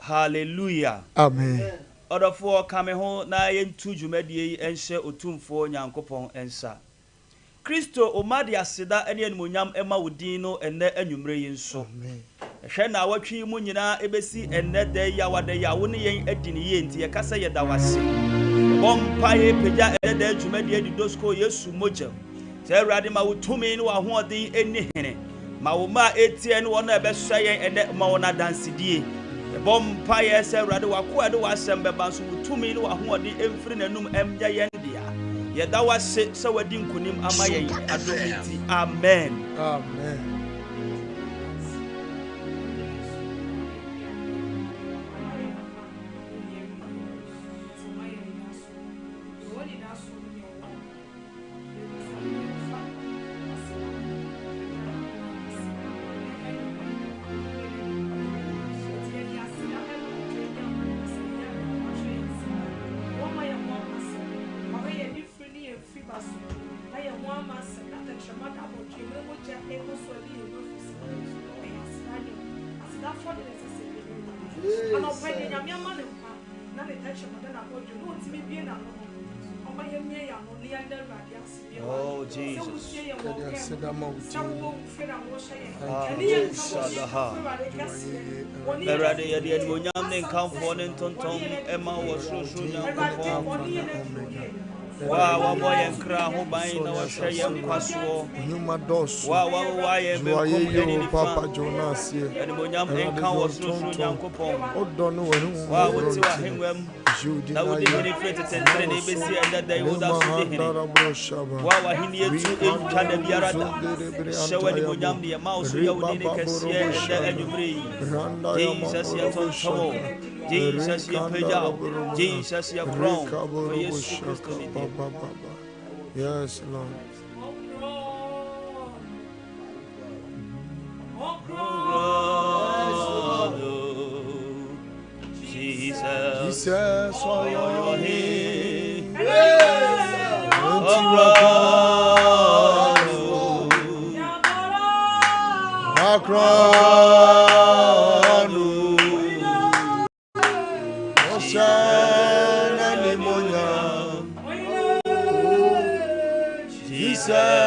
Hallelujah. Amen. Order for coming home na yentu dwumadi enhye otumfo Nyankopɔn ensa. Kristo omadi aseda ene animonyam ema wodin no enne anwumre yi nso. Amen. Ehwe na awatwi mu nyina ebesi enne da ya wada ya wo ne yen adini ye nti ye kasa ye da wase. Bompa ye peja enne da dwumadi edi dosko Yesu moja. Te awurade ma wotumi ne wa hoɔden eni hene. Ma wo ma etie ne wona ebehwa yen enne ma wona dansidie. Bompa ye se awurade wakoa de wasɛm bɛba so wotumi ne wa hoɔden emfiri nanum emnya yen dia. Ye da wase se wadi nkunim ama yen adomiti. Amen. Amen. Oh, Jesus. Erade ya dia mo nyam ne nkamfo ne ntonton ema wo soso Nyankopɔn. Wa boy nkra ho ban na wo hwɛ yɛ nkwaso. Wa yɛ benkom ne Papa Jonas ye. Ene mo nyam nkan wo soso Nyankopɔn. Odo no wo. Wa wo ti wa henwam. Na wo de hene frete tentere ne besi enda da wo da so de hene. Wa hene etu entwa da biara da. Hyewa de mo nyam ne ma wo so ya wo ne kɛseɛ enda anwumre yi. Jesus ya tontomo. Jesus ya peja. Jesus ya crown. For Yesu Kristo ni de. Yes, Lord. Jesus, oh your name. Jesus,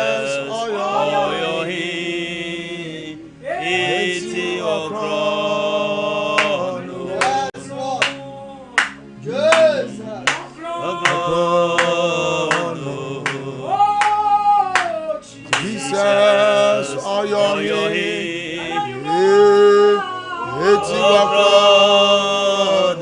oh your name. It's your crown. Jesus, oh your name. It's your crown.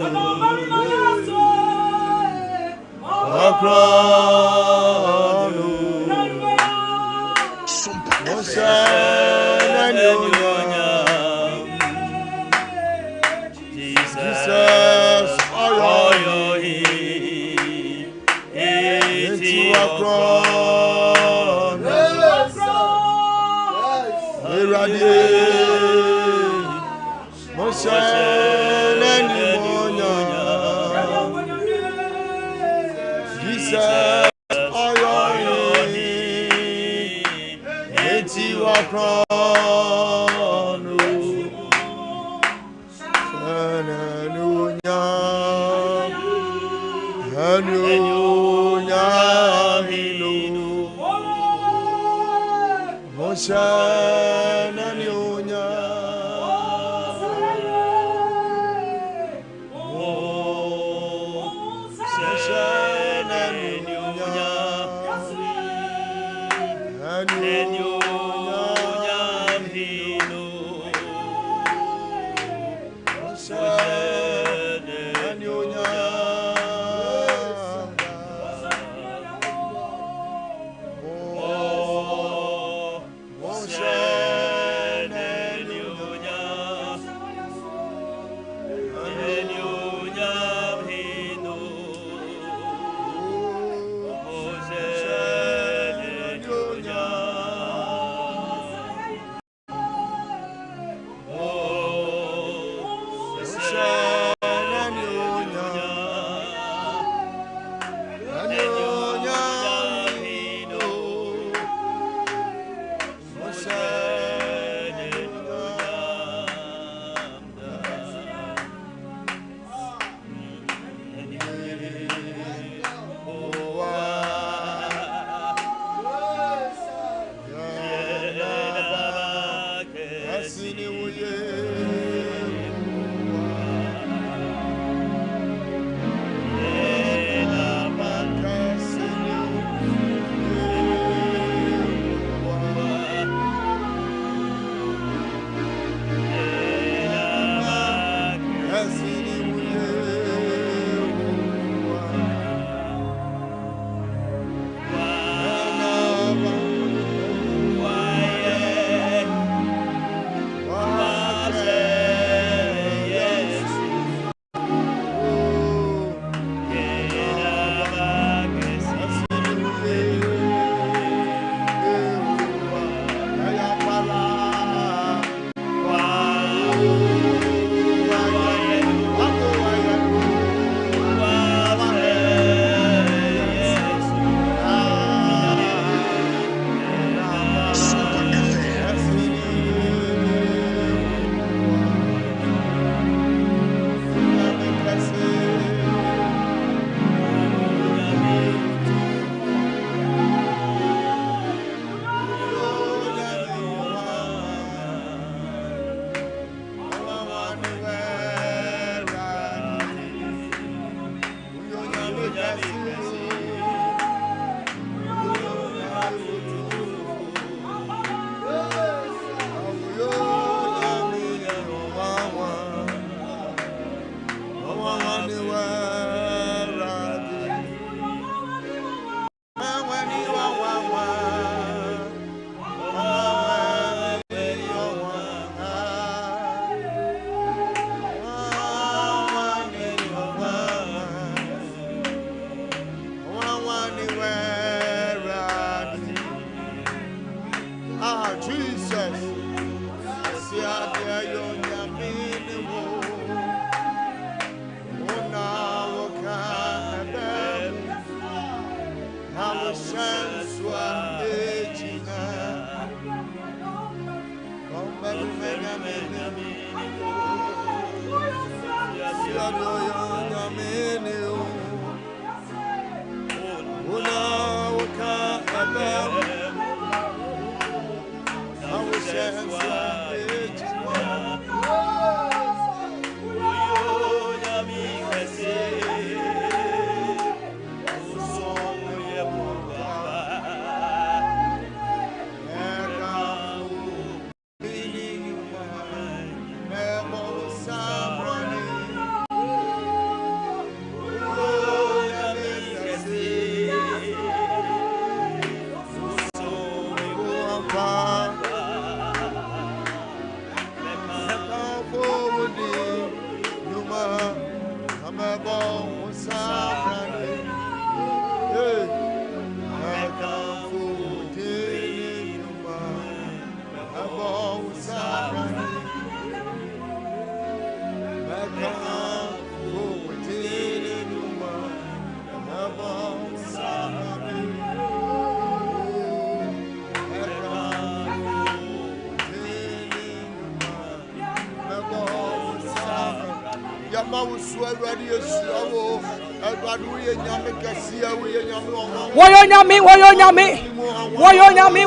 Jesus, oh your name. It's your crown. Jesus, oh your name. It's your crown.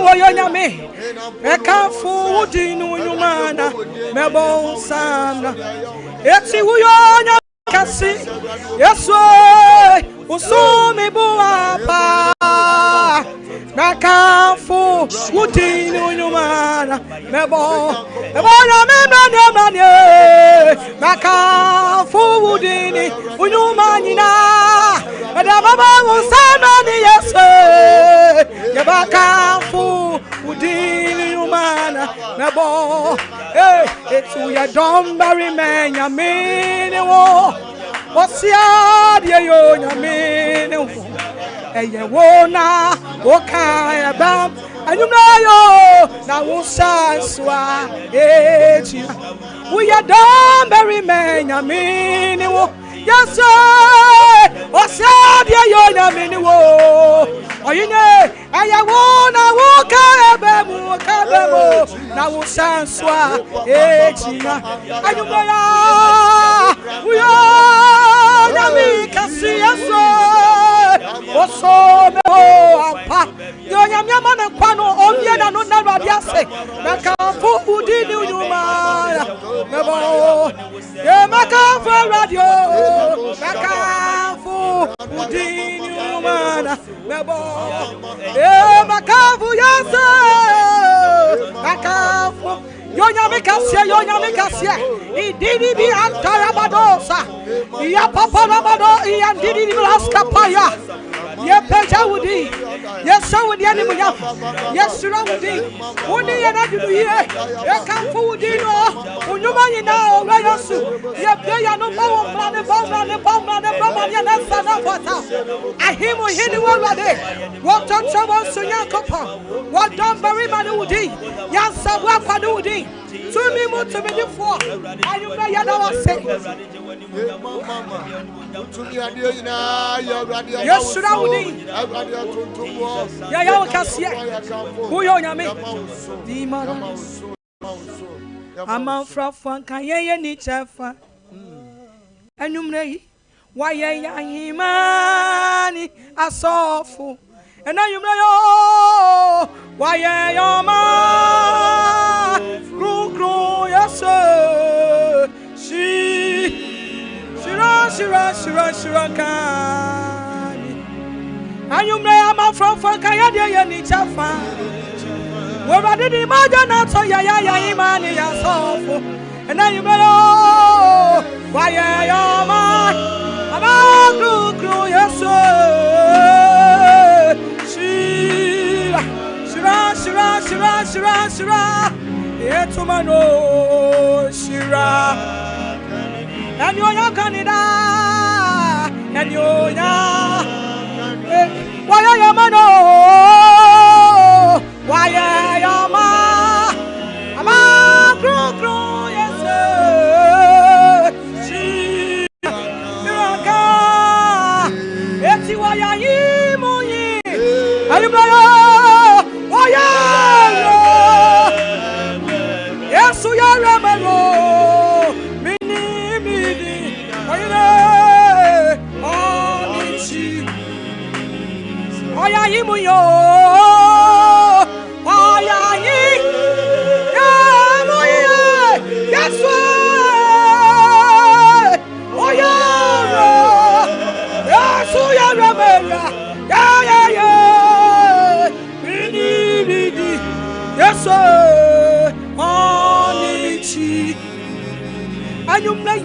Woyonyami. Ekafu dinu nyumana mebo samna. Eti woyonya kasi. Yesu usumi buapa. Ekafu dinu nyumana mebo nyamani. Ekafu dini unyumanyina. Ada baba usamani Yesu. Yabakafu udini umana nabo etu ya dombari menya mini wo osia die yo nyamini wo eye wona okaya bam anyumna yo na wusanswa etu we ya dombari menya mini wo yes osia die yo nyamini wo oyine ayawona wukabemu na wusanswa etina anyumaya uyo nami kasiyaso osome apa yo nyamya mana kwano omye na no na radiase na kamfu udini unyuma radio Bakafu Udini Umana Mebo Bakafu Yasa Bakafu Yonya Mikasia Idini bi Antara Badosa Ya Papa Bado Yandini Laskapaya Ye Peja Woody Yes Saudi Animal Yes Surrounding Woody and I do here Bakafu Udino Unyumani now Rayasu Ye Playa no Bomb the I hear more hidden one day. What on someone so young couple? What done very Manudi? Yan Sabwa Padudi. To me, more to me before. I you know Yana say. Yes, Surrounding. Yaya Cassia. Who you me? I'm out from Kaya Nichafa. And you may. Why Yahimani Asofu and now you know why your ma Gru yes sir Shira and you may am from Kaya Nichafa where I did imagine not so Yahimani Asofu and now you know why your ma Gru yes Shira Yetumano Shira and you're Canada and you're why are you mano why are you ma Gru yes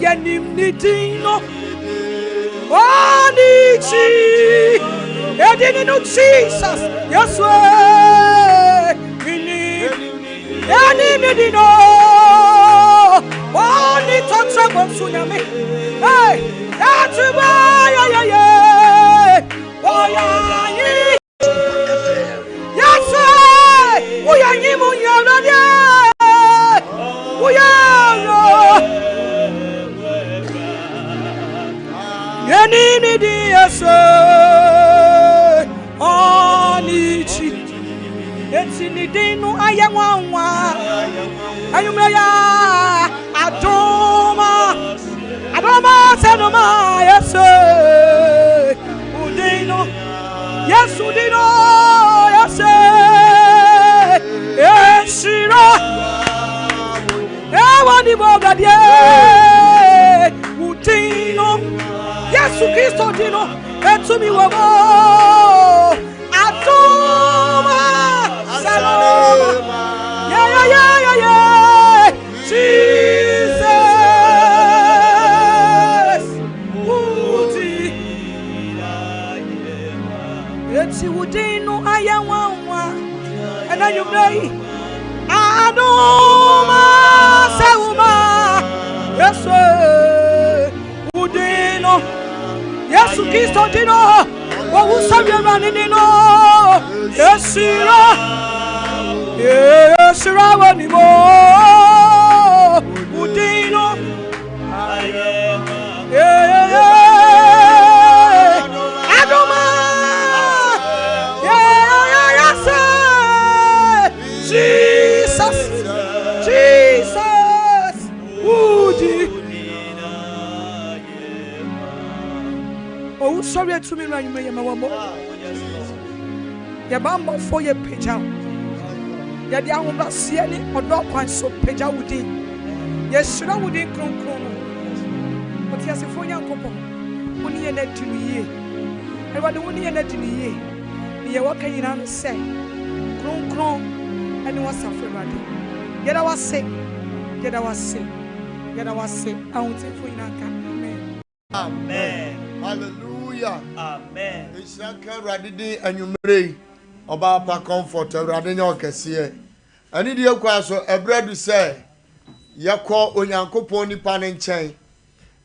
Yanim Nidino Onichi Edino Jesus Yes we need Nidino Oni Toxa Tsunami Hey that's why Yes we are Nimu we are Any day, Onichi, it's in the day no I am one. I Adoma, Senoma, yes, Udino, yes, Udino, yes, yes, Shira, Ewani Bogadia, Udino. Yesu Kristo dino etumi wogo atoma saloma yeah Jesus uti eti udino ayawanwa ena yumrei atoma saloma Yesu udino Yesu Kristo dino wo sabia ranino Yeshira wanimo udino Adoma Jesus udi Oh, sorry to me, right? Your bamboo for your picture. Your young not see any or dog quite so picture would be. Yes, should I would in Kron. Oti asefo Nyankopon woni ye na tunu yie Ewade woni ye na tunu yie ye waka nyina no se kronkron ene wasafo Ewade yeda wase ahotefo nyina ka amen hallelujah amen Isaka radidi anyumrei oba pa comfort Ewade nya okese ani die kwa so ebradu se yakọ Onyankopon nipa ne nchen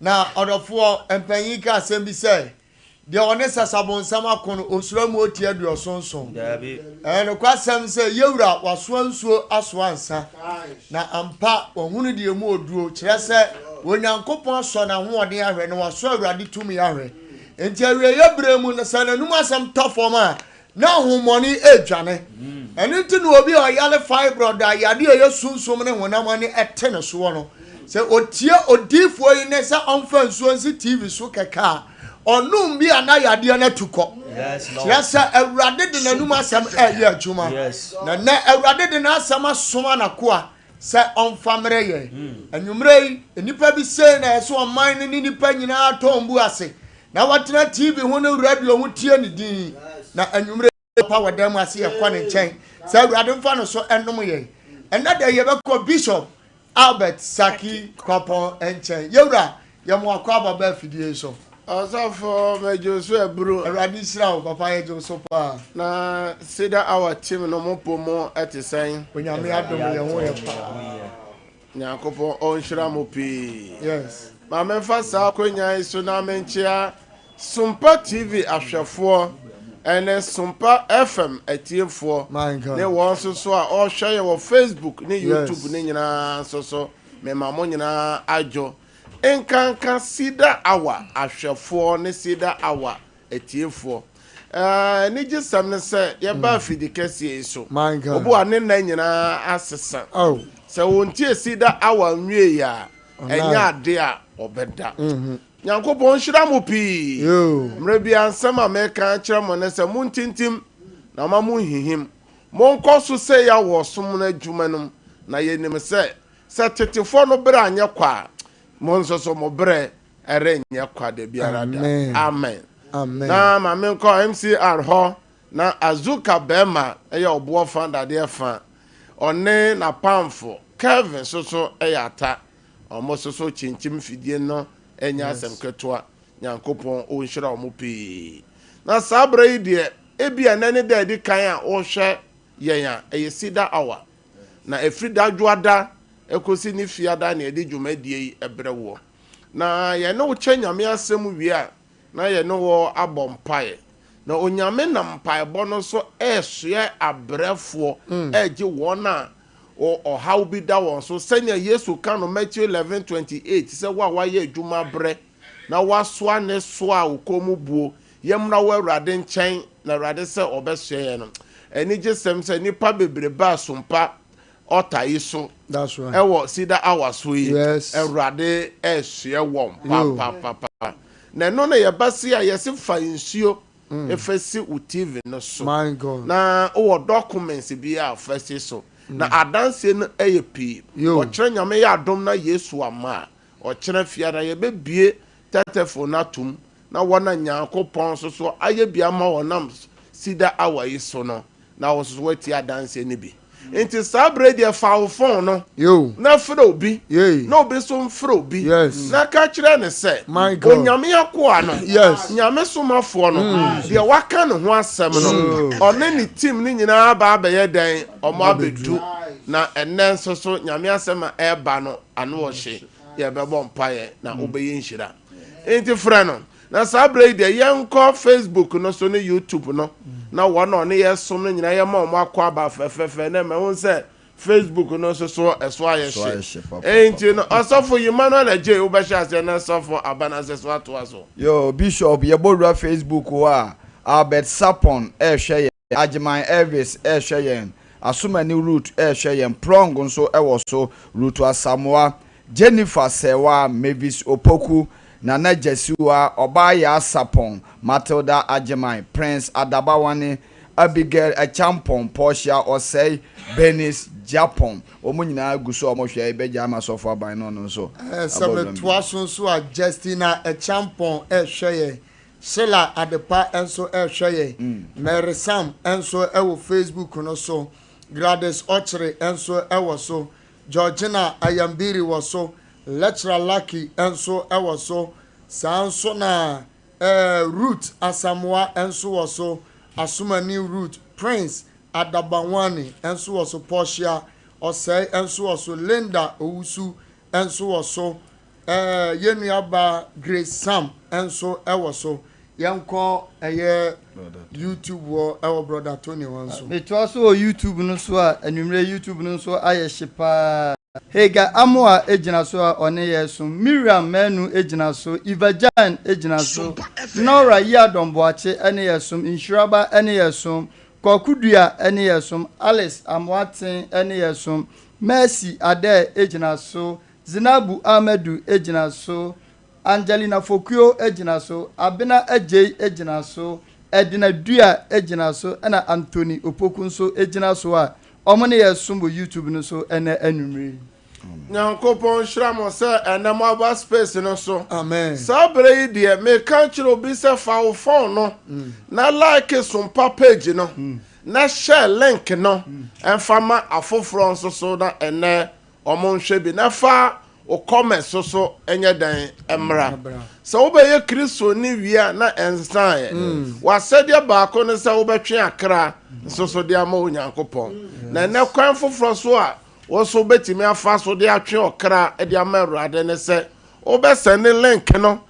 na odofo empanyi ka asem bi se de one sasabonsam akono osuramu otie aduosonson dabi no kwasem se yewura waso nsuo aso ansa na ampa ohunu de mu oduo kire se Onyankopon aso na hoɔden ahwɛ na waso Awurade tumi ahwɛ enti awie yebremu na sananum asem tofom a na homoni edwane enu ti no obi oyale fibroid ayade yesunsum ne honam ne etene so no se otie odifo yi ne se onfa nsuo nsi TV so keka onum bi anayade na tukọ yes lord yes Awurade de nanum asem eye adwuma na Awurade de na asem asoma na koa se onfamre ye anwumre enipa bi se na so oman ni nipa nyina tombu ase na watena TV ho ne radio ho tie ne din na anwumre power dem ase ye kwa ne nchen se Awurade mfa no so enom ye ena de ye bekọ Bishop Albert Saki Kopon enchen yewura ye mo akwa baba fidie so Asafo mejo so ebro Awurade sira o papa ye jo so pa na Cedar our team no mo pomo etisen onyame adom ye ho ye pa Nyankopon onhira mo pi yes ma memfa sa akonya iso na menchia Sompa TV ahwefo ene Sompa FM etiefo my god ne won so a o hwe ye wo Facebook ne YouTube ne nyina so me mamo nyina ajo enkanka Cedar awa ahwefo ne Cedar awa etiefo ni gisam ne se ye ba fidi kese so my god obo ane na nyina asesa oh se wontie Cedar awa nwie ya enya ade a obeda Nyankopon hira mo pi mre bia ansem ameka kire mo ne se muntintim na ma mu hihim monko so se ya wo som na adwumanum na yenim se tetefo no bra anye kwa monso so mo bre ere nye kwa de biara da amen amen na ma me ko MCR ho na azuka bema eya obo founder de fa one na pamfo Kevin so eyata omo so chinchim fidie no enya asem ketwa Nyankopon o nhira omo pi na sabra yi de ebia nane da di kan a o hwe yenya eye Cedar awa na efrida dwoada ekosi ni fiada na edi dwumadie yi ebrewo na ye no che nyame asem wie a na ye no wo abompae na onyame na mpae bo no so ehye abrefo eje wona o how be da won so senya Yesu kan no Matthew 11:28 se wa ye adwuma bre na wasoa ne soa ukomu buo yemna wa Awurade nchen na Awurade se obehye no eni gisem se nipa bebre ba Sompa ota iso that's right ewo Cedar awa so yi yes Awurade ehye won pa na no na ye base a yesi fa nsuo efesi uTV no so my god na o documents bi a fesi so na adanse no eyepi o kire nyame ya adom na Yesu ama o kire fiara ye bebie tetefo na tum na wona Nyankopon so aye bia ma wonam Cedar awa yi so no na wo so wati adanse ne bi enti sabre de fa phone no na fro obi na obi so mfro obi na ka kire ne se onyame akoa no nyame so mafo no de waka ne ho asem no one ni team ni nyina ba ye dan omo abedu na enen so nyame asem a eba no ano wo hye ye bebo mpaye na obeyi nhira enti fra no na sabre de yenko Facebook no so ne YouTube no na wono ne yeso no nyina ye ma omo akwa aba fefefe na me won se Facebook no so eso aye she enti no asofo Emmanuel Eje wo be sha se na asofo abana se so ato aso yo Bishop ye bodura Facebook wa Albert Sapon hwe ye Ajiman Elvis hwe ye Asumani Root hwe ye Prong nso ewo so Root Asamoa Jennifer Sewa Mavis Opoku Nana Jesiwa Obaya Sapon Matilda Ajiman Prince Adabawane Abigail Echampon Portia Osei Benis Japan omo nyina guso omo hwe be jama so for ban no no so seven twaso so a Justina a champon hweye Sheila Adepa enso hweye Mary Sam enso e Facebook no so Gladys Ochre enso e so Georgina Ayambiri was so Lecturer Lucky enso e so Sanso na Ruth Asamoah enso was so Asumani Ruth Prince Adabawani enso was so Portia Osei enso was so Linda Owusu enso was so Yenuaba Grace Sam enso was so yanko YouTube wo our brother Tony wanso it also YouTube no so a anwumre YouTube no so aye hyepa Hega Amoa ejina so a one yeso Miriam Menu ejina so Ivajan ejina so Nora Yadomboache ene yeso Inshiraba ene yeso Kokudua ene yeso Alice Amwaten ene yeso Mercy Ade ejina so Zinabu Ahmedu ejina so Angelina Fokuo ejina so Abena Ejei ejina so Edina Dua ejina so ena Anthony Opoku so ejina so a omone yesumbo YouTube no so ene anumre Nyankopon shramo se enema ba space no so amen sabre yi de me kan kire obi se fa wo phone no na like Sompa page no na share link no enfama afoforo nso so na ene omon hwe bi na fa o comment so enye dan emra so wo be ye Kristo ni wia na ensan wa sede ba ko ne se wo betwe akra so de ama Onyankopon na ne kwan foforo so a wo so betimi afa so de atwe okra e de ama Awurade ne se wo be send link no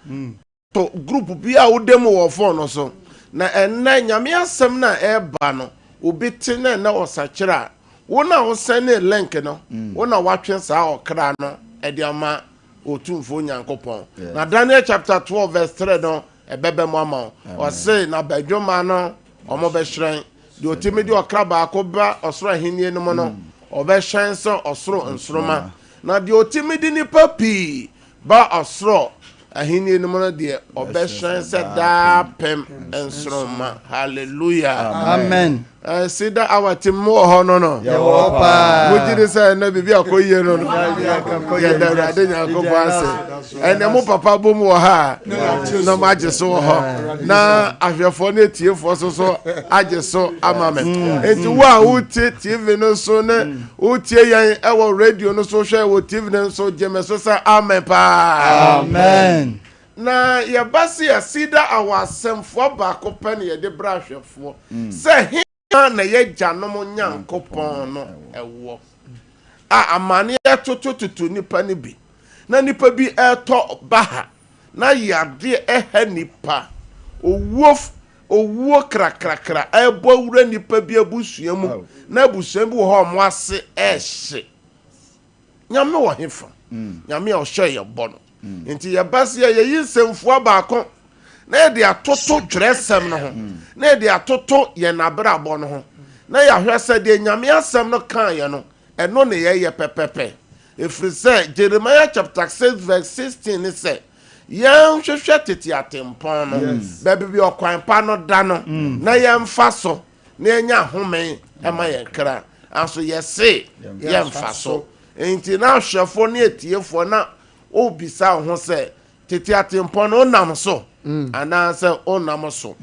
to group bi a wo dem wo phone no so na enne nyame asem na e ba no obi tene na wo sakira wo na wo send link no wo na watwe sa okra no Ediama otumfo Onyankopon na Daniel chapter 12 verse 3 no ebebe mo ama o say na badwoma no omo be hyen de otimidi okra ba akoba osoro ahenie no mo no obe hyen so osoro nsoroma na de otimidi ni papi ba osoro ahenie no mo no de obe hyen se da pem nsoroma hallelujah amen Cedar our team mo ho no Yewopa mujiri say na bibi akoye no ya da de Nyankopon ase ene mo papa bom wo ha na maje so ho na ahwefo na tiefo so aje so amame enti wo a uti TV no so na utie yan e wo radio no so hwe wo TV no so jeme so sa amen pa amen na ya basi ya Cedar our semfo ba ko pen ye de brahwefo say na ye janom Nyankopon no ewo amane etotototo nipa ne bi na nipa bi eto baha na yade eha nipa owuo krakrakra ebo wura nipa bi abusua mu na abusua bi ho mo ase ehye nyame wo hefa nyame o hye ye bo no enti ye base ye yinsemfo abaako na de atoto tresem no ho na de atoto ye nabrabo no ho na ya hwese de nyame asem no kan ye no eno ne ye pepepe efrise Jeremiah chapter 6 verse 16 ni say yan hwehwe tete atempon no bebe bi okwan pa no da no na ye mfa so na enya home ema ye kra anso ye se ye mfa so enti na hwefo ne etiefo na obisa ho se tete atempon no nam so ananse onam so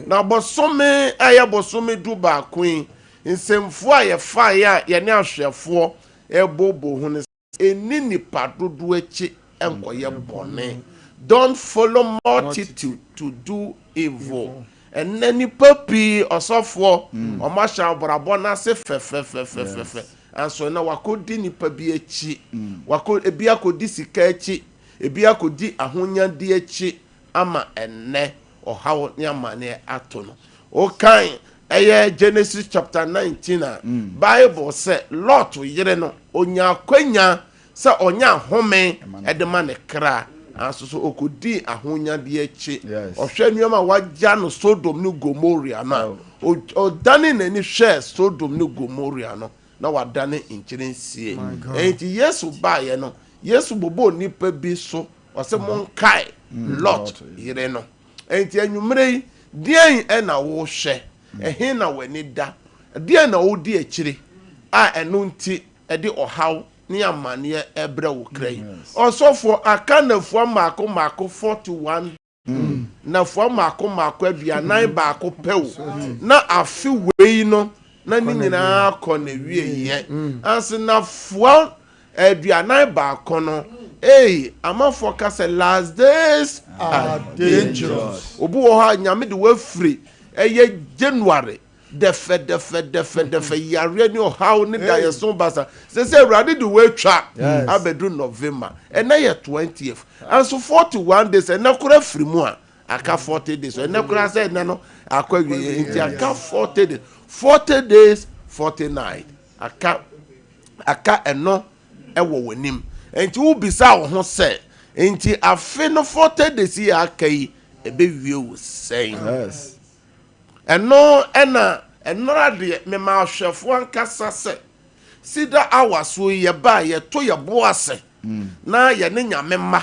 na bosome aye bosome du ba kuin nsemfo aye fa ya ye ne ahwefo ebobo hu ne eni nipa dodo achi enkoye bone don't follow multitude to do evil and any papi osofo omasha brabo na se fe and so na wakodi nipa bi achi ebi akodi sika achi ebi akodi ahonya di achi ama enne ohawo ne amane ato no okan eye Genesis chapter 19 Bible say Lot yire no onya kwanya se onya home edema ne kra anso so okodi ahonya de achi ohwe nuoma wagya no Sodom ne Gomorrah na odane nani hwe Sodom ne Gomorrah no na wadane inchirensie enti Yesu baye no Yesu bobo nipa bi so ose monkai Lot yire no enti anwumrei dien e na wo hwe ehe na wani da dien na wo di akire a enunti edi ohaw ni amane ebre wo krai osofo aka nafuo maako 41 na fuo maako aduanan baako pew na afi wei no na ni nyina akọ na wie ye anse na fuo aduanan baako no amafo ka say last days are dangerous obu wo ha nyame de wafiri eye January defe yare ni how ni da yeso basa say Awurade de we twa abedu November and na ye 20th and so 41 days and na kura firi mu a aka 40 days and na kura say na no akwawie enti aka 40 days 49 aka eno ewo wanim enti wo bisa wo ho say enti afe no 40 days ya akai ebewie wo say yes eno enora me ma hwefo ankasa se Cedar awaso ye ba ye to ye boase na ye ne nyame ma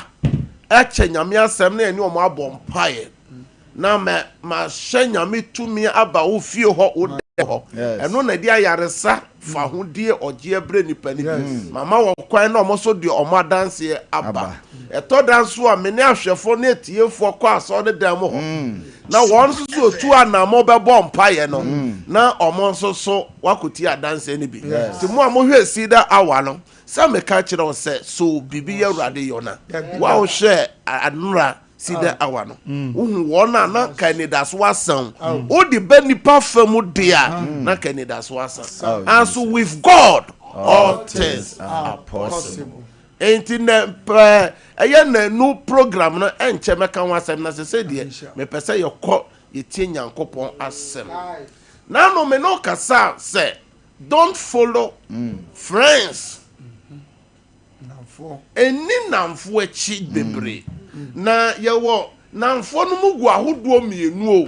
eche nyame asem na eni omo abompaye na ma hye nyame tumi aba wo fie ho wo de ho eno na di ayaresa fa ho die oje bre nipa ni mama wo kwan na omo so de omo adanse aba eto danso a me ne ahwefo na etiefo kwa aso de dam ho na won so otu anamo be bompaye no na omo so wakoti adanse ni bi ti mu amohwe Cedar awa no sa me ka kire o se so bibi ya Awurade yona wa o hye anura Cedar awa no uhu wona na Canada's wasan o di benipa famu dia na Canada's wasan and so with God all things are possible. Enti na eye na no program no enche meka wasem na se de me pese ye kọ ye tie Nyankopon asem na no me no kasa say don't follow friends eni namfo echi bebre na ye wo namfo no mugu ahodo mienu o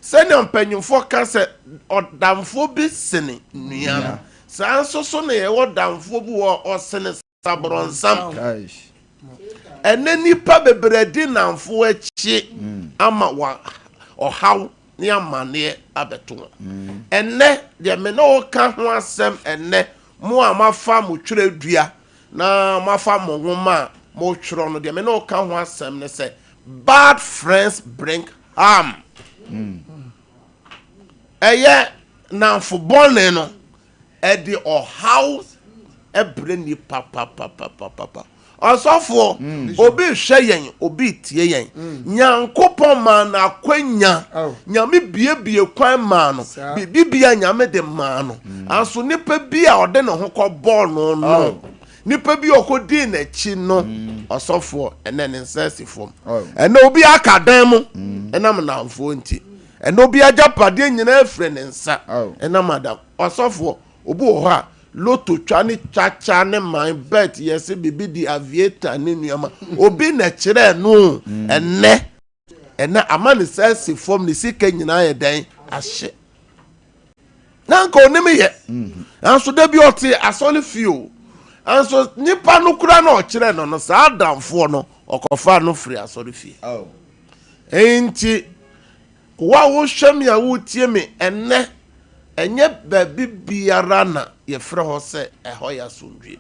se ne mpanyimfo ka se odamfo bi sene nua sa so na ye wo damfo bi wo osene sabronsam eneni pa bebredi namfo echi ama wa ohaw ni amane abeto enne de me no ka ho asem enne mo amafa mo twerɛdua na mafa mo homa mo twero no de me no ka ho asem ne say bad friends bring harm eye namfo bone no e de ohaw ebre ni papa osofo obi hwe yen obi tie yen Nyankopon ma na akwanya nyame biebie kwan ma no bibia nyame de ma no anso nipa bia ode ne ho kọ ball no nipa bi okodi na chi no osofo ene ne nsasifo ene obi akadan mu enam na amfo nti ene obi ajapade nyina afre ne nsa enam adam osofo obi ho ha loto twani chacha ne man bet yes bibi di aviator ne nuama obi na kire no ene amane sase form ne sika nyina ye dan ahye nanka onim ye anso da bi oti asole fio anso nipa no kura na o kire no sa adamfo no okofa no free asole fie enti wa wo hwem ya wo tie me ene enye baby biara na ye frɛ ho se ɛhɔ ya sundwe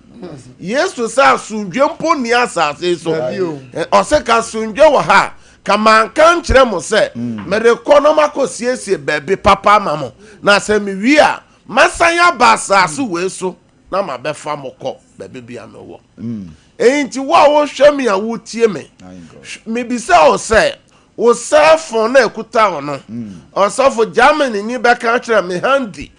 Yesu sa sundwe mpo ni asase so o se ka sundwe wo ha kama kan kyerɛ mo se mere kono makosiesie baby papa mamo na se mi wi a masanya ba asase we so na ma be fa mokɔ baby bia me wo enti wo hwɛ me a wo tie me bi se o se o cellphone na ekuta wono osofo Germany ni be ka kire me handy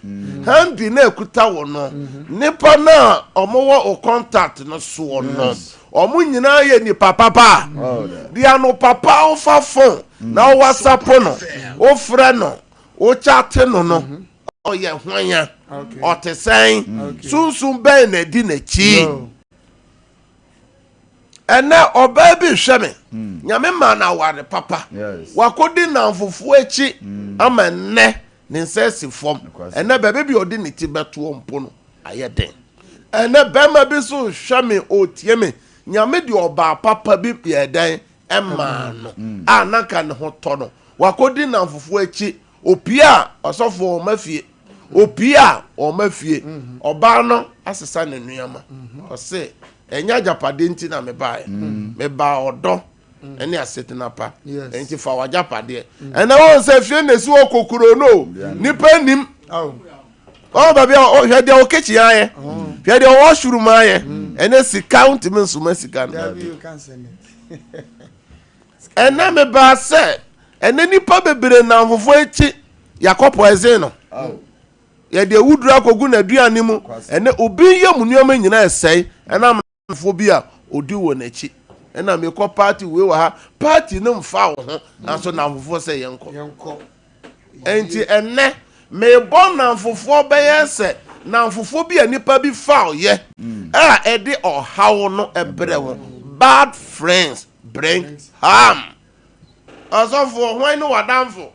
na ekuta wono nipa na omowo o contact no so no omo nyina ye ni papa dia no papa o fa phone na o WhatsApp no o frɛ no o chat no o ye hwanya o te sen sunsun be na di na chi ene oba bi hweme nyame ma na ware papa wakodi na mfufu echi ama nne ne nsesi fom ene bebe bi odi ne ti beto mpo no ayeden ene bema bi so hweme otie me nyame di oba papa bi yeden ema no anaka ne ho to no wakodi na mfufu echi opia osofo mafie opia o mafie oba no asesa ne nuama o se enya japade nti na me bae me ba odo ene asetena pa enti fa wa japade ena won se fie na si okokuro no nipa nim oh baby oh hwede o kechi aye hwede o washroom aye ene si count me nsuma sika no ena me ba se ene nipa bebere na mfofo echi yakopo ezeno ye de wudura akogu na duane mu ene obi ye munuoma nyina esei ena mfofo bi a odi wo na echi ena me ko party we wa ha party no mfa wo ho anso na mfofo se yenko enti ene me bon na mfofo be yese na mfofo bi anipa bi fa ye ede ohawo no ebre wo bad friends bring harm asofo hwan no wadamfo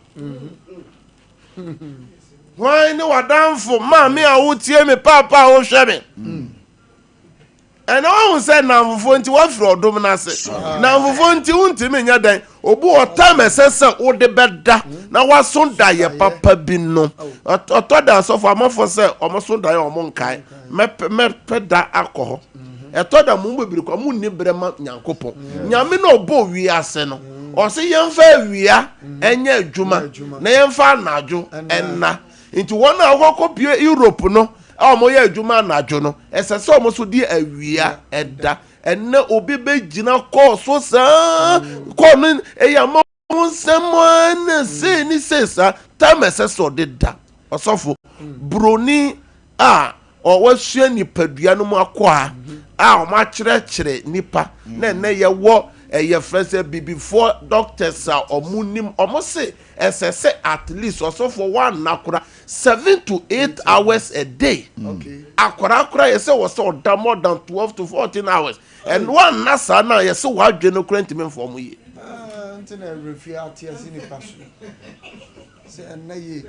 hwan no wadamfo ma me a wo tie me papa wo hwe me ena wo se na mfofo nti wa firi odom na se na mfofo nti unti me nya dan obu otam esese wo de beda na waso da ye papa bi no otoda asofo amafo se omoso da ye omonkai me peda akoho etoda mu bebiri kwa mu ni brema nyankopon nyame na obo wi ase no o se yemfa wia enye adwuma na yemfa najo enna nti wona akokopie Europe no mo ye adwuma najo no esese o mo so di awia eda enne obi be gina ko so sa ko no eyamo nsemo na se ni sesa tamese so de da osofo broni o wasua nipadua no mu akoa o ma kire nipa na ye wo ye friends before doctors omunim omose esese at least osofo one nakura 7 to 8 hours a day. Akora ye say was so more than 12 to 14 hours and one nasa na ye say wa dwe no current men for mu ye ntina refi atiasi ni paso se anaye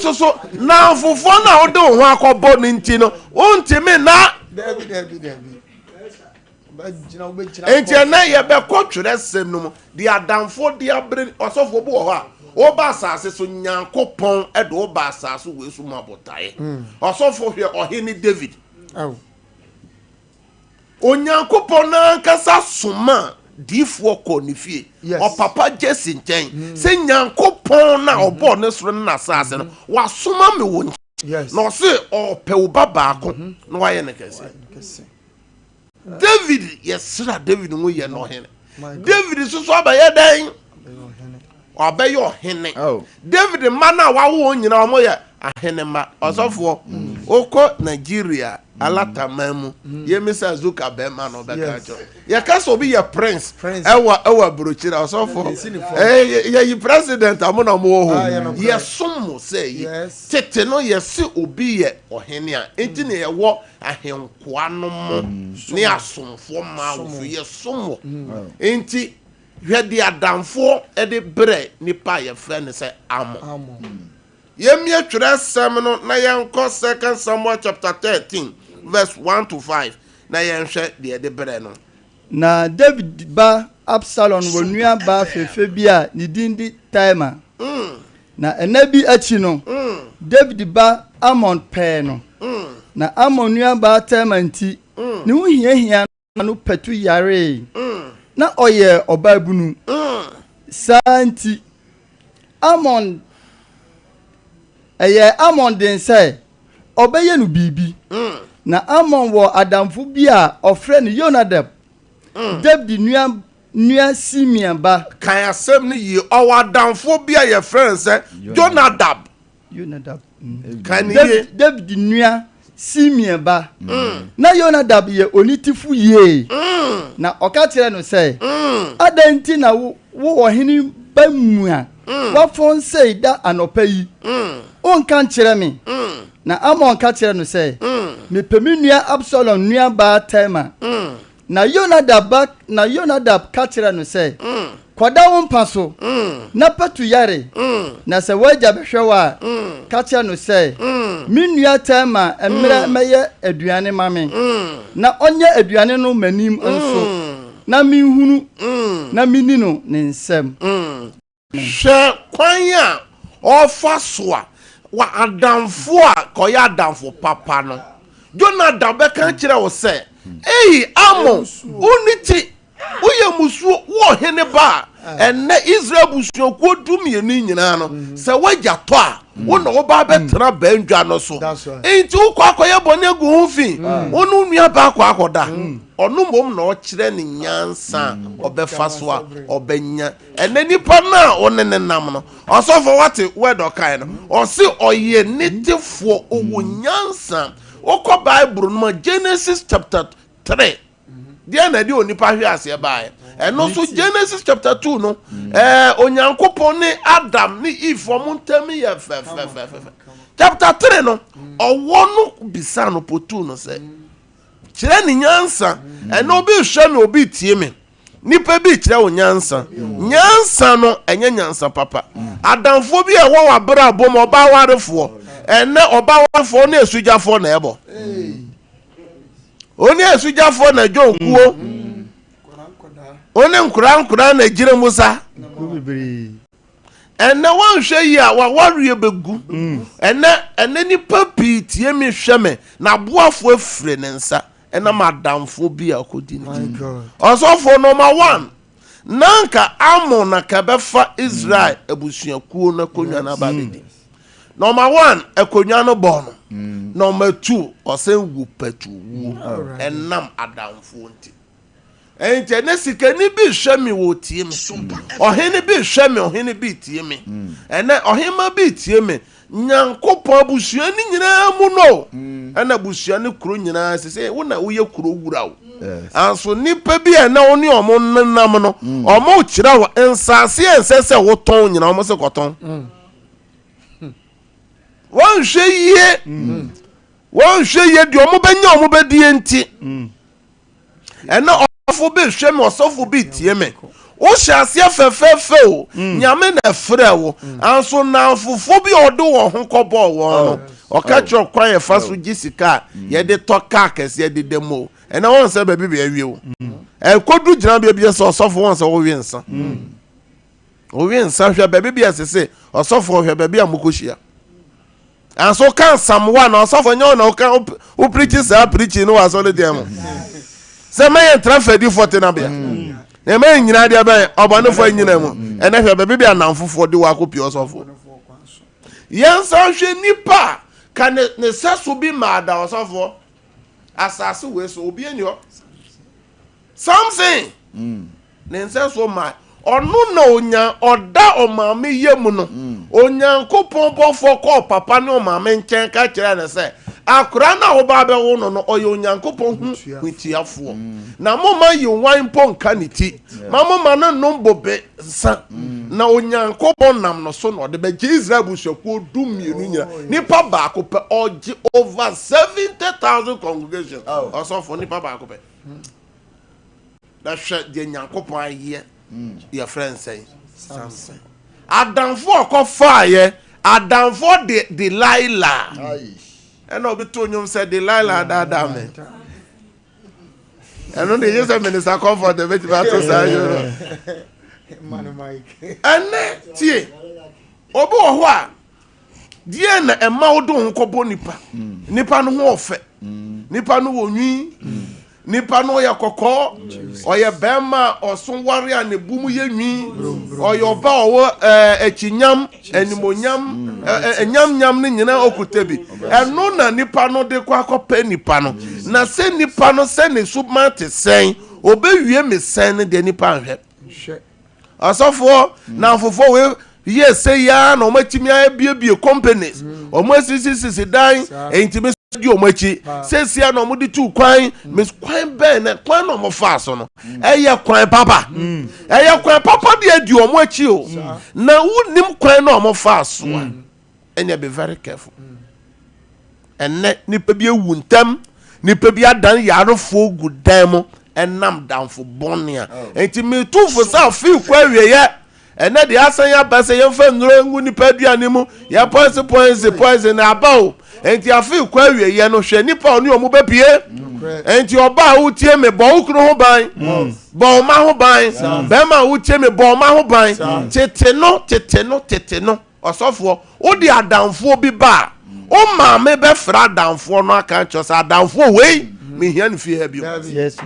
so na fofo na wo de ho akobo ni nti no wontimi na David enti na ye be kotwere sem no di adamfo di abre osofo bo ho a o ba asase so nyankopon e do ba asase we su mabotae osofo hwe ohini David onyankopon na kasa soma difo ko ni fie o papa Jesse nchen se nyankopon na obo ne soro na asase no wa soma me wo no se o pe wo baba ko no wa ye ne kese David yesra David ngo ye no hene David so abaye dan obey your hene David mana wa wo nyina omo ye ahene ma osofo oko Nigeria alata mamu ye misa zuka be ma no be ka cho ye ka so be ye prince ewa brochira osofo ye president amuna mo ho ye somo say tete no ye se obi ye ohene a enti ne ye wo ahenkoa no mo ne asomfo ma wo ye somo enti hwede adamfo e de bre nipa ye frɛ ne sɛ amo yemie twere sem no na yenko 2 Samuel chapter 13 verse 1 to 5 na yenhwɛ de bre no na David ba Absalom wonua ba fefe bi a ne dindi Timer na enabi achi no David ba Amon pɛ no na Amon nua ba Timer nti ne ho hia no patu yare na oye obabunu santi Amon Amon den say obeye no bibi na Amon wo adamfo bi a ofre ne Yonadab David nua Simeon ba kan asem ne yi o adamfo bi a ye friend say Yonadab kan ye David nua Simeon ba na Yonadab ye onitifu ye na oka kire no say adanti na wo hini bamua wa fon say da anopa yi on kan kire me na Amon ka kire no say me peminua Absalom nua ba Timer na Yonadab ka kire no say kwada wo mpaso na patu yare na se waja behwe wa ka kire no say minua Timer emre meye aduane mame na onye aduane no manim nso na minhunu na minino ne nsem hwe kwan a ofa so a wa adamfo a koya adamfo papa no Jonathan be kan kire wo se amo uniti uye musuo wo hene ba enne Israel busuo ko dumienu nyina no se wagya to a wo no wo ba betena bandwa no so enti wo kwa akoye bone gu ho fi wonu nua ba kwa akoda onu mom na o kire ne nyansa obefa so a obenya enne nipa na onene nam no osofo wate word okai no o se oye netifo owo nyansa okọ Bible no Genesis chapter 3 dia na di onipa hwe ase bae eno so Genesis chapter 2 no onyankopon ni Adam ni Eve omuntem ye fe chapter 3 no owo no bisa no potu no se kire ni nyansa eno obi hwe me obi tie me nipa bi kire wo nyansa no enye nyansa papa adamfo bi e wo wa bra bom oba warefo ene oba warefo na esujafo na ebo oni esujafo na jonkuo oni nkura na jire musa ene wan hwe yi a wa warie begu ene ni papi tie mi hwe me na boafo afire ne nsa ena madamfo bi akodi ni osofo number 1 nanka amo na kabefa Israel ebusuakuo na konwa na babedi number 1 ekonwa no bono number 2 osenwu patuwu enam adamfo nti ente ne sikani bi hwemi wo tie me ohene bi hwemi ohene bi tie me ene ohema bi tie me nyankopon abusua ni nyina mu no ena abusua ni kuro nyina sese wo na wo ye kuro wura wo anso nipa bi na oni omo nnam no omo kira wo ensase ensese wo ton nyina omo se koton won hwe ye di omo benya omo bedi enti ena ofo bi hwe me osofo bi tie me wo hyase fefefe o nyame na frɛ wo anso na fofo bi odo wo ho kɔbɔ wo no oka kyo kwan ye fa so gisika ye de toka kese ye de demo ena won se ba bi be awie wo kodu gyina bia bia so osofo won se wo wi nsa wo wi nsa hwɛ ba bi bia sese osofo hwɛ ba bia mokohia anso kan samwa na osofo nyo na o preach sa preach no wa so le dem se me transfer di 40 na bia eme nyina dia be obanofo nyina mu ene hwe be bia namfofo de wa kopi osofo yensa hwe nipa ka ne saso bi maada osofo asase we so obi eni ho something ne nsaso ma onu na onya oda omame yemu no onyankopon bofo ko papa ne omame nchen ka kire na se akura na wo ba be wo no oye onyankopon hu tiafo na moma yi wan pon kaniti mama no nombobe sa na onyankopon nam no so no de be Israel busuaku dumienu nyina nipa ba ko pe oji over 70,000 congregation also for nipa ba ko pe da hwe de nyankopon aye your friend say something adamfo ko fire adamfo de Delilah and no be to nyum say Delilah da me and no dey use minister comfort the bit about to say man Mike and tie obo ho a die na ema wo do nkobo nipa no ho ofe nipa no wonwi nipa no ya kokọ oye bema osun warrior ne bumu ye nwi oye oba owo echinyam enimonyam enyam ne nyina okutebi eno na nipa no de kwa akọpa nipa no na se nipa no se ne submate sen obewie me sen ne de nipa ahwe asofo na afofo we ye se ya na omatimi abiebie companies omasisi dan entimi di omachi sesia na omudi tu kwan mis kwan ben na kwan no mo fa so no eye kwan papa de adi omachi o na wunim kwan no mo fa so enya be very careful enne nipa bi ewu ntam nipa bi adan yarofo gudam enam danfo bonia enti me tu fo sa fi kwa wieye enne de asan ya ba se yemfa nuro ngu nipa duane mu ya poison na abawo enti afi kwa wieye no hwe nipa oni omu bepie enti oba wutie me bo ukru ho ban bo ma ho ban be ma wutie me bo ma ho ban tete no osofo wo di adamfo bi ba o maame be fra adamfo no aka ncho adamfo wei me hia ne fie ha bi yes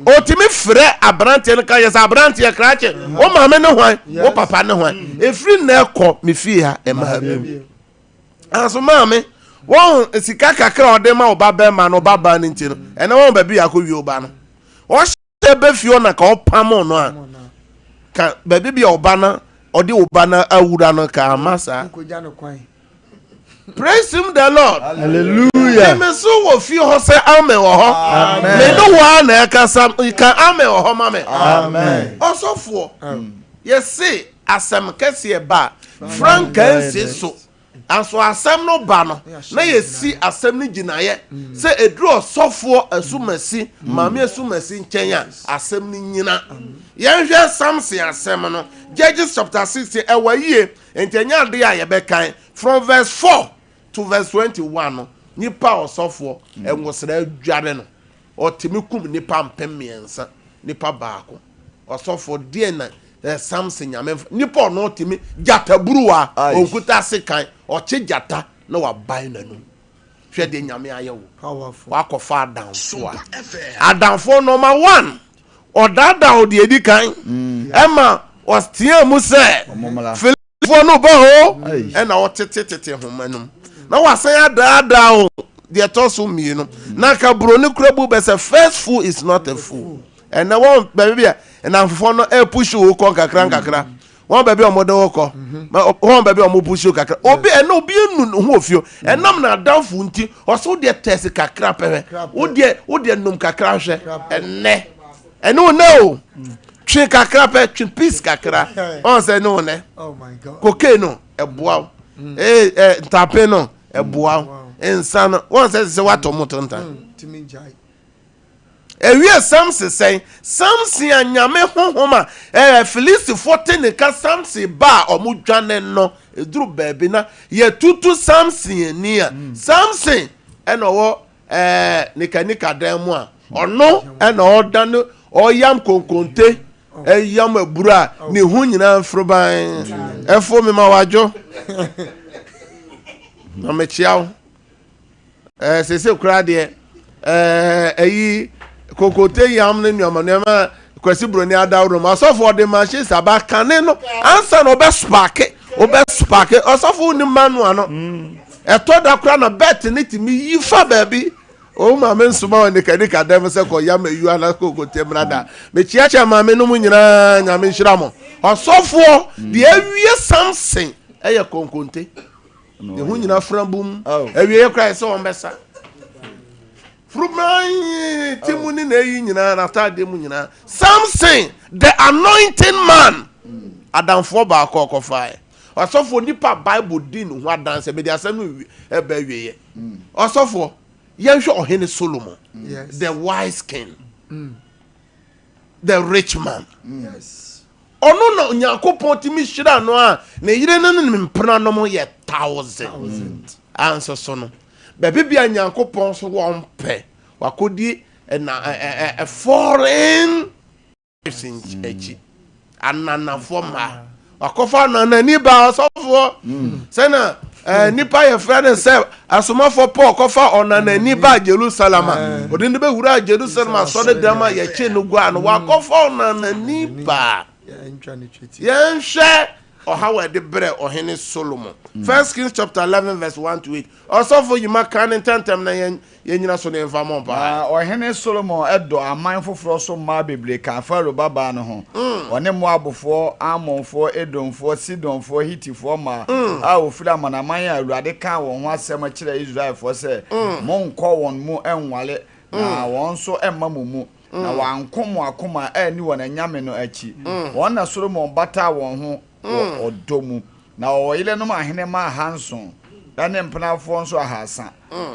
otimi frɛ abrante no ka yɛ sɛ abrante yɛ krache o maame ne hwan o papa ne hwan efiri na ɛkɔ me fie ha ɛma ha bi anso maame wɔn sika kakra ɔde ma ɔba bɛma no ɔba ba ne nti no ɛna wɔn baabi akɔ wie ɔba no ɔhyɛ bɛ fie na ka ɔpam no a ka baabi bi ɔba na ɔde ɔba na awura no ka ama saa. Praise him the Lord. Hallelujah. Me so wo fi ho se amen wo ho. Amen. Me no wa na ka sam ka amen wo ho mame. Amen. Osofo. Yes say asem kese ba. Frankense so. Anso asem no ba no. Na yesi asem ni ginaye. Se edru osofo asumasi, mame asumasi nchen a asem ni nyina. Yenhwe Samson asem no. Judges chapter 60 ewa yie entenya de a ye be kan from verse 4 to verse 21 nipa osofo enwosra adware no otimi kum nipa mpemiensa nipa baako osofo de na Samson nyame nipa no otimi jata buruwa onkuta sekan oche jata na waban nanu hwe de nyame ayewo powerful wakofa adamfo adamfo number 1 odada odi edikan ema ostia mu se filifo no ba ho ena otetetete homanum na wasan adada o de toso mienu na ka bro ne kurabu be se first fool is not a fool and na won baby na fofo no e push wo ko kakra won baby omode wo ko won baby omo push wo kakra obi ena obi enu ho ofio enam na adamfo nti oso de test kakra pewe wo de num kakra hwe enne eno no twi kakra pe twi piece kakra on say no ne oh my god cocaine no eboa ntape no eboa ensa no on say what omoto ntan timi jai ewie Samson say Samson anyame honhoma Philistine 40 ne ka Samson ba omudwane no eduru baabi na ye tutu Samson ni a Samson eno nika dan mu a ono eno odane oyam konkonte eyam abura ne hu nyina mfroban efo me ma wajo na mechiaw sese kura de eyi kokote yam ne nuamanema kwasi broni adawro ma sofo de ma she saba kane no ansa no be spark osofo ni manu no eto da kura na bet ne timi yi fa baabi o ma men suma ne kadika dem se ko yam ayu ana kokote brada me chiacha ma me no mu nyina nyame nhiramo osofo de awie Samson eye konkonte de hu nyina frambum awie krai se on besa Fruman timuni na yi nyina na tade mu nyina Samson the anointing man adamfo ba akokofai osofo nipa Bible din hu adanse be dia asem e ba wieye osofo yenhwe ohene Solomon the wise king the rich man yes ono na Nyankopon timi hira no a na yire no mpena no mo ye 1000 anso so no baabi bia Nyankopon so won pe wakodi na foreign echi anana forma wakofa na ni ba osofo se na nipa ye friend se asoma for Paul kofa onana ni ba Jerusalem odi ne be wura Jerusalem so de dama ye che no gua no wakofa onana ni ba ye nhwe ohawe de bre ohene Solomon. 1 Kings chapter 11 verse 1 to 8. Also for you ma kan tentem na ye nyina so ne envamon pa. Ohene Solomon edo aman foforo so ma bebre ka Faro baba no ho. One Moabfo, Ammonfo, Edomfo, Sidonfo, Hitifo ma a ofiri amanaman ya Awurade ka won ho asem kire Israel fo se mon kɔ won mu enwale na won so emma mu na wankomo akoma ani won anyame no achi. Won na Solomon bata won ho odomu na oyile no ahene ma hanson na ne mpenafo nso ahasa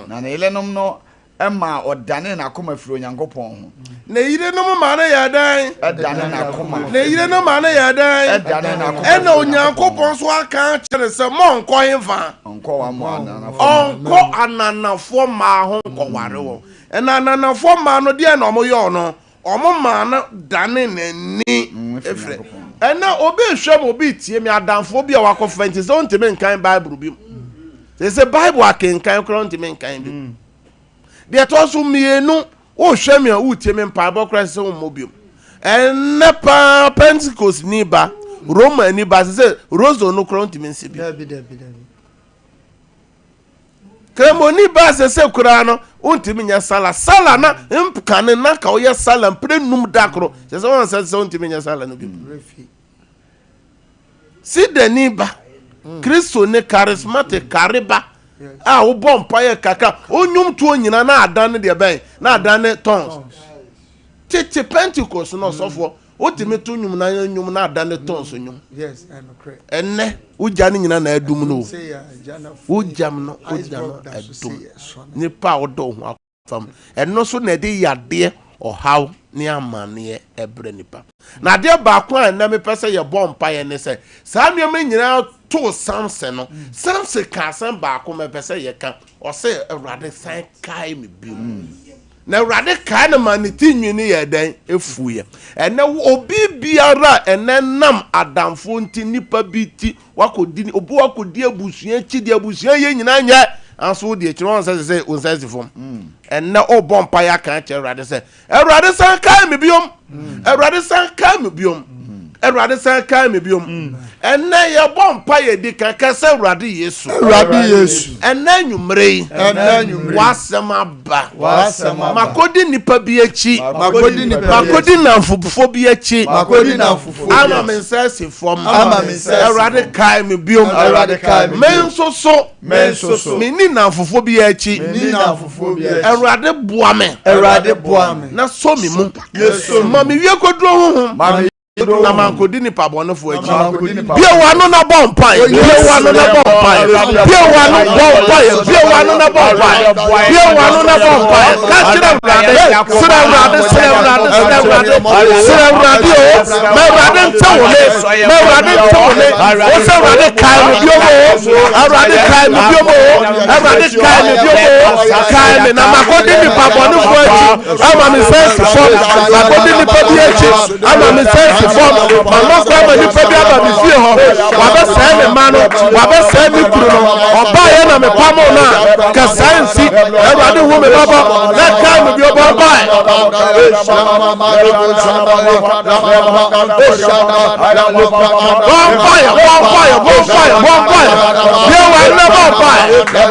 na ne ile no emma odane na akoma firi Onyankopon ho na yire no ma na ya dan edane na akoma na yire no ma na ya dan edane na akoma ena Onyankopon so aka kire se mo nko hemfa onko wa mo ananafo onko ananafo ma ho nko ware wo ena ananafo ma no de na omo yo no omo ma na dane na ni efre And now obey shame obi tie me adamfo bi a wakofo nti so ntime nkan Bible bi. They say Bible akenkan kro ntime nkan bi. They toso mienu o hwe me a utie me mpa bokra se wo mobium. And nepa Pentecost ni ba Roma ni ba se Roso no kro ntime nse bi. Kremoni ba se kura no untimi nya sala na mpkane na ka o ye sala mpre num dakro se won se untimi nya sala no bi. Cedar ni ba Kristo ne charismatic kariba a wo bompa ye kaka onyum to nyina na adan de ben na adan tons tete Pentecost no sofo otimi to nyum na adan tons nyum. Yes, I know correct. Enne uja ni nyina na adum no ujam no adum ni pa odo ho afam enno so na de yade ohaw ni amane ebre nipa na de ba kwa na me pese ye bompa ye ne se sa nua me nyina to Samson no Samson ka san ba ko me pese ye ka o se Awurade san kai me bi na Awurade kai na man ti nwini ye den efuye ene obi biara ene nam adamfo nti nipa bi ti wakodi obu wakodi abusua chi de abusua ye nyina nya anso de chiro on say on say fom ene o bompa ya kan che Awurade say Awurade san kai me biom Awurade san kai me biom Awurade san kai me biom ene ye bompa ye di kan ka say Awurade Yesu ene nwumre wasema ba makodi nipa bi echi makodi namfufo bi echi ama me say fom Awurade kai me biom menso so me ni namfufo bi echi Awurade boa me na so mi mu ma me wie kodro ho na mankodi ni pabonofo echi bia wanu na bompai bia wanu na bompai bia wanu bompai bia wanu na bompai bia wanu na bompai ka kira Awurade ma Awurade ntawole o se Awurade kai me biomo Awurade kai me biomo kai me na makodi ni pabonofo echi ama me sense for makodi ni pabi echi ama me sense form mama kwama ni pabi aba mi fie ho wa be sai me mano wa be sai mi kuru no oba ye na me pamo na ka science Awurade hu me baba na kai me bi oba ba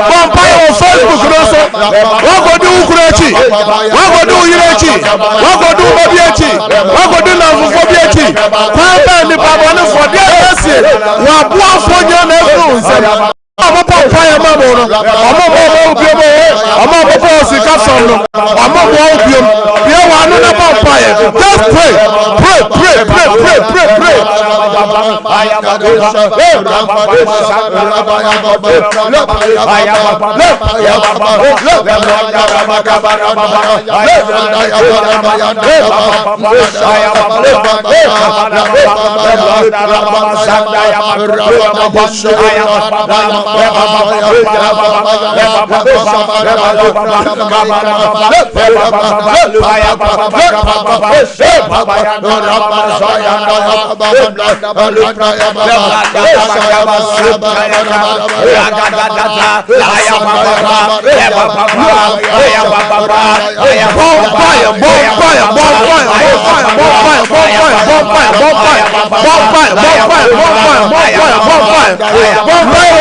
bonfire on Facebook no so wa go do ukrechi wa go do yirechi wa go do obiechi wa go do na fufobiachi kwamba ni baba ni for there mercy wa bua fo nya na efu nsem omo bonfire ma mo no omo obi omo sika son no omo obi ye wa no na bonfire just pray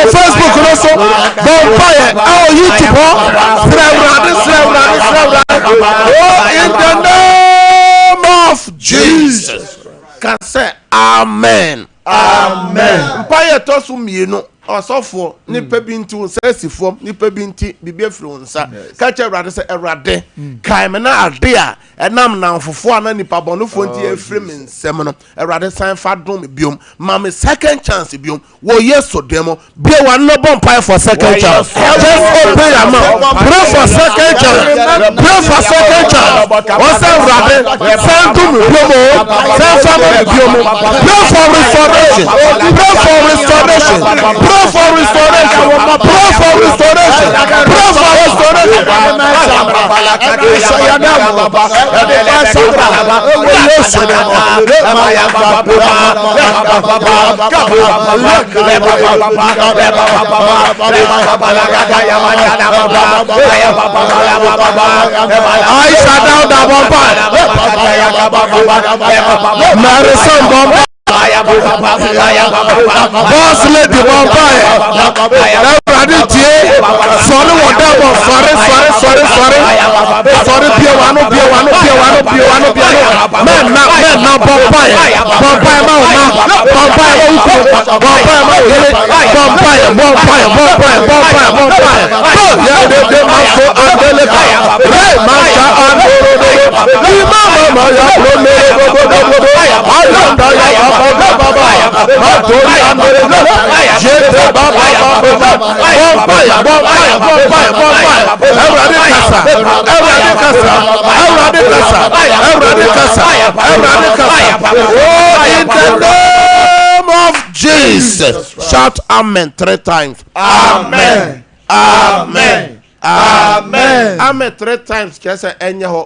Facebook also bonfire our YouTube in the name of Jesus can say amen mpaye to so mienu osofo ni pebinti unsasifo ni pebinti bibia firi unsa ka che Awurade se Awurade kai me na ade a enam na mfofo ana nipa bonofo nti afiri me nsem no Awurade san fa dom biom ma me second chance biom wo Yesu demo bia wa no bon pie for second chance just open your mouth pray for second chance once Awurade san dom biom san fa biom pray for restoration Boss lady vampire. Everybody tie. Sorry whatever. Sorry. Men now vampire. In the name of Jesus, shout amen 3 times. Amen. Amen. Amen. Amen 3 times.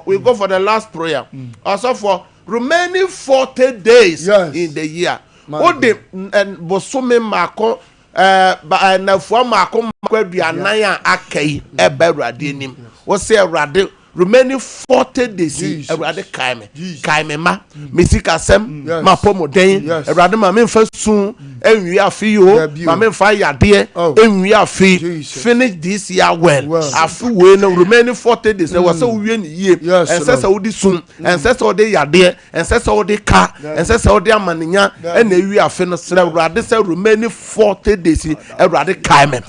We go for the last prayer. Also for remaining 40 days in the year. Ode and bosome mako na fo mako aduanan akai eberade nim. Wo say erade remaining 40 days erade kaime ma mesika sem ma pomoden erade ma me fa sun enwi afi yo ma me fa yade enwi afi finish this year well afi we no remaining 40 days na wo say wie ni yie ense wo di sun ense wo di yade ense wo di ka ense wo di amaninya na ewi afi no sra erade say remaining 40 days erade kaime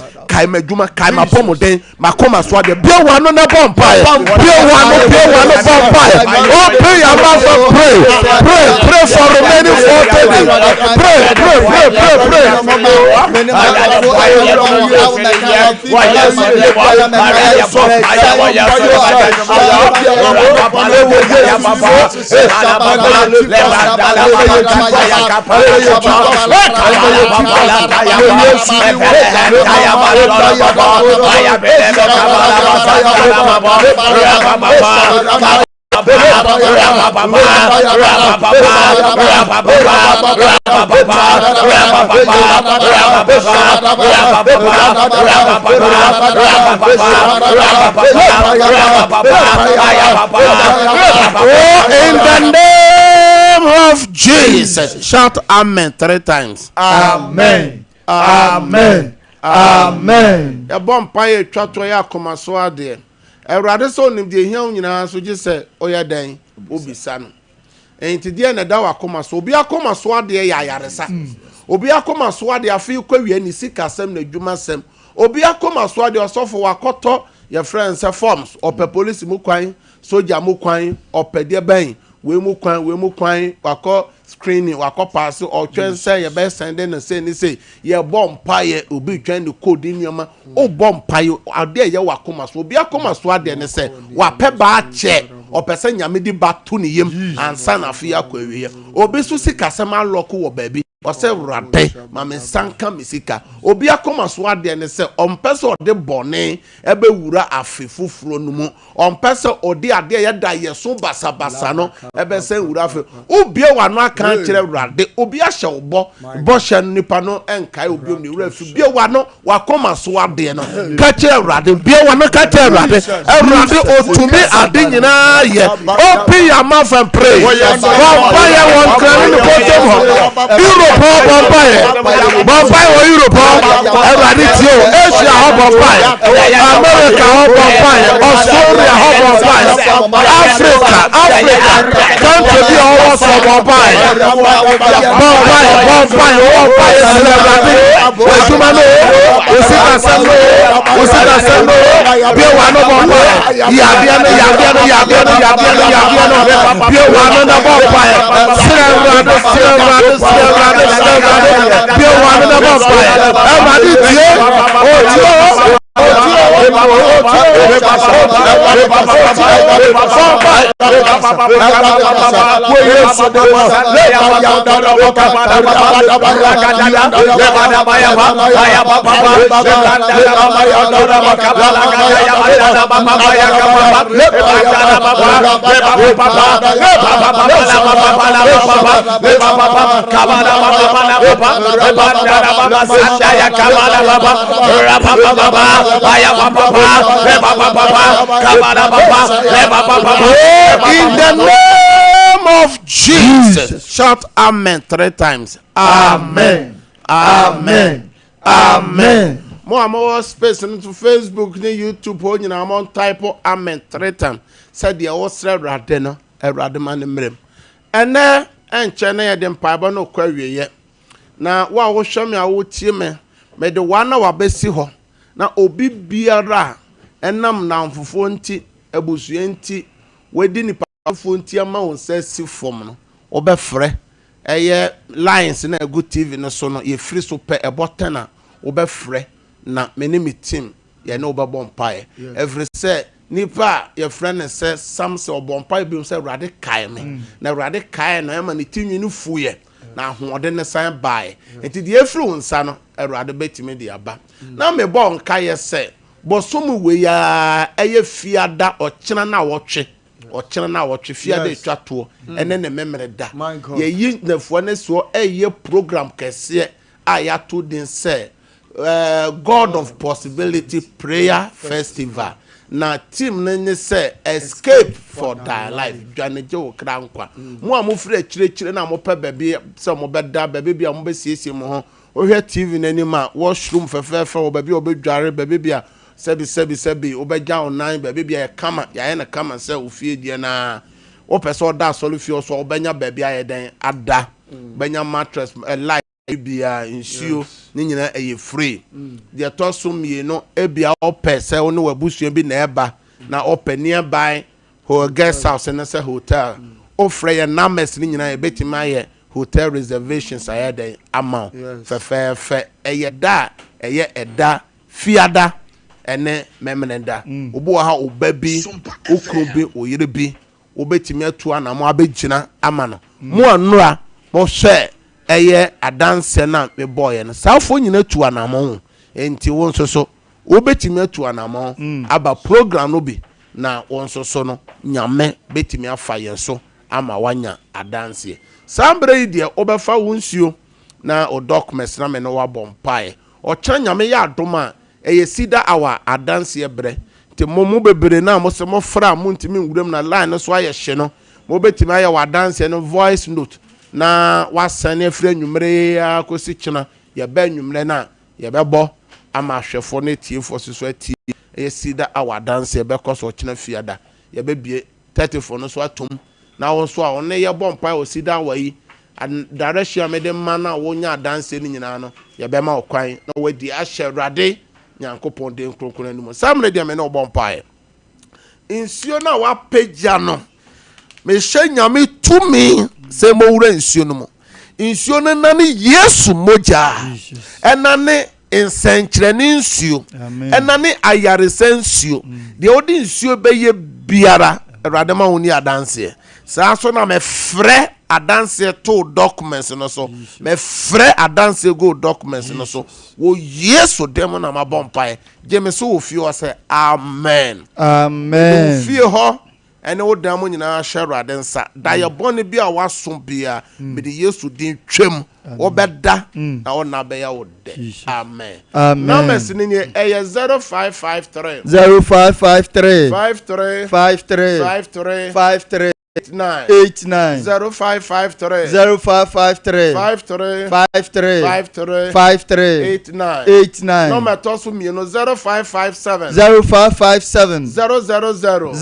djuma kaima pomoden makoma so de bia wa no na bompa Pray your mouth and pray for remaining 40 days. Pray. In the name of Jesus, shout amen 3 times. Amen. Amen. Amen. Ya bompa ye twato ya komaso ade. Ewrade so nim de hian nyina so je se oya dan obisa no. Enti de na da wa komaso obi akomaso ade ya yaresa. Obi akomaso ade afi kwawie ni sikasem na dwumasem. Obi akomaso ade osofo wakoto ye friends forms ope police mu kwan soja mu kwan ope de ban we mu kwan wako screening wako pass or twense ye be send na say ni say ye bompa ye obi twen the code nyoma o bompa ye ade ye wakoma so obi akoma so ade ne say wa pe ba che o pese nyame di ba to ne yem ansa na afia kwawie obi so sikasem aloko wo baabi o say rade mame sanka misika obi akoma so ade ne say on pese de bone ebe wura afefufuro no mu on pese ode ade ye da ye so basabasa no ebe say wura afe obi wa no aka kire rade obi ahye obo hye nipa no enkai obi ni wura afi bia wa no wakoma so ade no ka kire rade bia wa no ka kire rade otumi ade nyina ye open your mouth and pray vampire won kan ni bottom ho vampire wo Europe everybody tio Asia ho vampire America ho vampire Australia ho vampire Africa come to be all so vampire celebrate usika sendo bia wa no vampire ya bia no bia wa no na vampire celebrate bia wa no na vampire everybody tio In the name of Jesus, shout amen 3 times. Amen. Amen. Amen. More space on Facebook, YouTube, and I'm on type of amen 3 times. Said the Austria Radena, a Radaman Mrim. And there, and China, then Piber no query yet. Now, what will show me I would see me, made the 1 hour best ho. Now, Obi Biara, and nam now for 40, a busuenti, wedding the Fonti amount says si form, or be fre. A year lines in a good TV no sono, ye free so pay a botana, or be fre. Na me name is Tim, ye know about bonfire. Every say, Nipa, your friend says, some say or bonfire be say radical me. Na radical na man it in you fuye. Na who the sign by. It is the influence, a rather betty me the aba. Now me bon kaya say, but some way a fiada or china na watch. Or china watch fear de chateau, and then the memory that. Ye yin the furnace or a year program can say, I had to then say. God of Possibility Prayer Festival. Na team nene say escape for thy life. Jane jo krankwa. Mo amofre chire na mo pe baby say mo beda baby bia mo be siesie mo ho. O hwe TV nani ma washroom fefefe o baby obedware baby bia sebi obegya online baby bia kama ya na kama say ofie die na o person da so fie so obenya baby ayeden ada. Benya mattress light ebia insio ni nyina eye free de to so mieno ebia opɛ sɛ wo ne wabusua bi na eba na opɛ nearby ho guest house na sɛ hotel ofrɛ ya numbers ni nyina ebetima ayɛ hotel reservations ayɛ den amount fɛfɛɛfɛ ɛyɛ da ɛyɛ ɛda fiada ɛne memenda obo ha oba bi okro bi oyere bi obetimi atu anamo abegyina ama no mo anura mo hwɛ eye adanse na me boy no safo nyina tu anamon enti won so obetimi atu anamon aba program no bi na won so no nyame betimi afa ye so ama wanya adanse sambre ide obefa wonsuo na o documents na me no wa bompae o kya nyame ya adoma eye Cedar our adanse bre nti mo bebre na mo se mo fra mo ntimi nwuram na line so aye hye no mo betimi aye wa adanse no voice note na wasane frɛ nwumre akosi kyena ye ba nwumre na ye bɛbɔ ama hwɛfo ne tiefo so atie ye Cedar our dance ye bɛkɔ so kyena fiada ye bɛbie 34 no so atom na wo so a wo ne ye bɔ mpa o Cedar wayi direction me de ma na wo nya dance ni nyina no ye bɛma okwan na wadi ahyɛ Awurade Nyankopɔn de nkronkron anim samre de me na bɔ mpa e insuo na wa pagya no me hye nyame tumi se mo wura nsuo no mo nsuo no na ne Yesu moja ena ne nsenkyerene nsuo ena ne ayaresa nsuo de odi nsuo beye biara Awurade ma woni adanse saa so na me frɛ adanse to documents no so me frɛ adanse go documents no so wo Yesu dem na ma bompae geme so wo fie o se amen amen wo fie ho ene wo dam nyina hwere adensa da ye bone bi a waso bia me de Yesu din twam wo beda na wo na be ya wo de amen numbers ni nye 0553 0553 53 53 53 89 0553 0553 53 53 53 53 89 number tosu mi no 0557 0557 000 000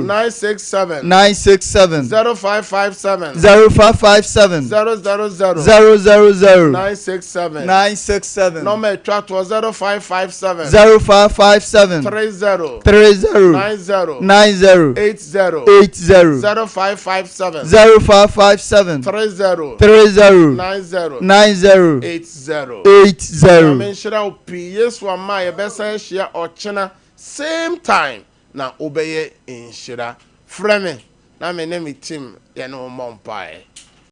967 967 0557 0557 000 967 967 number trato 0557 0557 30 30 90 90 80 80 0557 0557 30 30 90 90 80 80 menhyira opi Yesu ama yɛbɛsa ahyia ɔkyena same time na obɛyɛ nhyira frɛ me na me ne me team yɛne wo mmɔ mpae